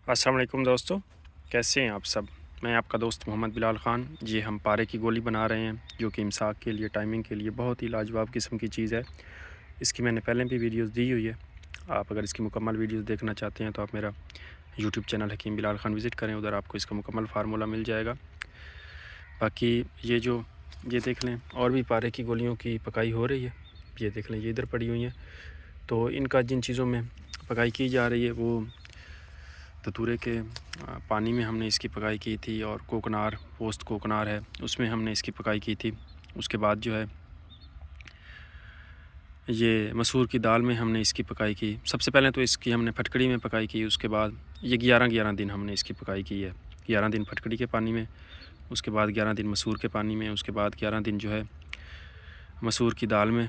अस्सलाम वालेकुम दोस्तों, कैसे हैं आप सब। मैं आपका दोस्त मोहम्मद बिलाल ख़ान। ये हम पारे की गोली बना रहे हैं जो कि इमसाक के लिए, टाइमिंग के लिए बहुत ही लाजवाब किस्म की चीज़ है। इसकी मैंने पहले भी वीडियोस दी हुई है। आप अगर इसकी मुकम्मल वीडियोस देखना चाहते हैं तो आप मेरा यूट्यूब चैनल हकीम बिलाल ख़ान विज़िट करें, उधर आपको इसका मुकम्मल फार्मूला मिल जाएगा। बाकी ये देख लें, और भी पारे की गोलियों की पकाई हो रही है। ये देख लें, ये इधर पड़ी हुई हैं। तो इनका जिन चीज़ों में पकाई की जा रही है वो धतूरे के पानी में हमने इसकी पकाई की थी, और कोकनार, पोस्त कोकनार है, उसमें हमने इसकी पकाई की थी। उसके बाद जो है ये मसूर की दाल में हमने इसकी पकाई की। सबसे पहले तो इसकी हमने फटकड़ी में पकाई की। उसके बाद ये 11 दिन हमने इसकी पकाई की है। 11 दिन फटकड़ी के पानी में, उसके बाद 11 दिन मसूर के पानी में, उसके बाद 11 दिन जो है मसूर की दाल में,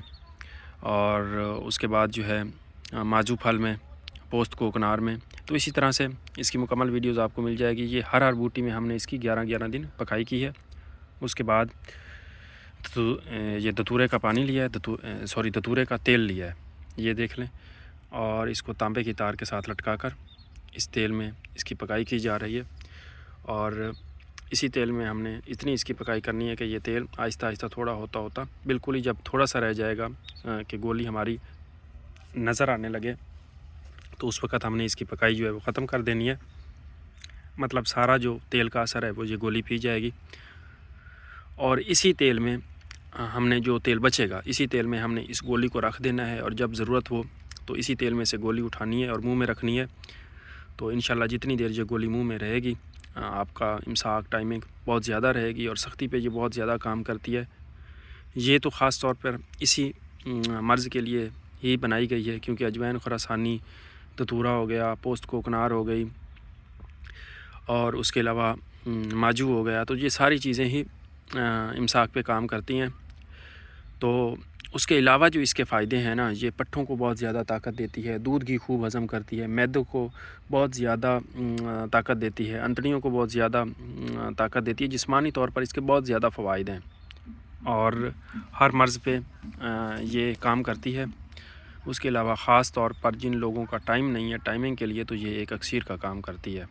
और उसके बाद जो है माजू फल में, पोस्त कोकनार में। तो इसी तरह से इसकी मुकम्मल वीडियोस आपको मिल जाएगी। ये हर बूटी में हमने इसकी 11 दिन पकाई की है। उसके बाद ये धतूरे का पानी लिया है, धतूरे का तेल लिया है, ये देख लें। और इसको तांबे की तार के साथ लटका कर इस तेल में इसकी पकाई की जा रही है। और इसी तेल में हमने इतनी इसकी पकाई करनी है कि ये तेल आहिस्ता आहिस्ता थोड़ा होता होता बिल्कुल ही, जब थोड़ा सा रह जाएगा कि गोली हमारी नज़र आने लगे, तो उस वक़्त हमने इसकी पकाई जो है वो ख़त्म कर देनी है। मतलब सारा जो तेल का असर है वो ये गोली पी जाएगी। और इसी तेल में हमने, जो तेल बचेगा, इसी तेल में हमने इस गोली को रख देना है, और जब ज़रूरत हो तो इसी तेल में से गोली उठानी है और मुंह में रखनी है। तो इंशाल्लाह जितनी देर ये गोली मुंह में रहेगी, आपका इमसाक टाइमिंग बहुत ज़्यादा रहेगी, और सख्ती पे ये बहुत ज़्यादा काम करती है। ये तो ख़ास तौर पर इसी मर्ज़ के लिए ही बनाई गई है, क्योंकि अजवाइन, खुरासानी, धतूरा हो गया, पोस्त कोकनार हो गई, और उसके अलावा माजू हो गया, तो ये सारी चीज़ें ही इमसाक पे काम करती हैं। तो उसके अलावा जो इसके फ़ायदे हैं ना, ये पट्ठों को बहुत ज़्यादा ताकत देती है, दूध घी खूब हज़म करती है, मैदे को बहुत ज़्यादा ताकत देती है, अंतड़ियों को बहुत ज़्यादा ताकत देती है। जिस्मानी तौर पर इसके बहुत ज़्यादा फ़वाइद हैं, और हर मर्ज़ पे ये काम करती है। उसके अलावा ख़ास तौर पर जिन लोगों का टाइम नहीं है, टाइमिंग के लिए तो ये एक अक्सीर का काम करती है।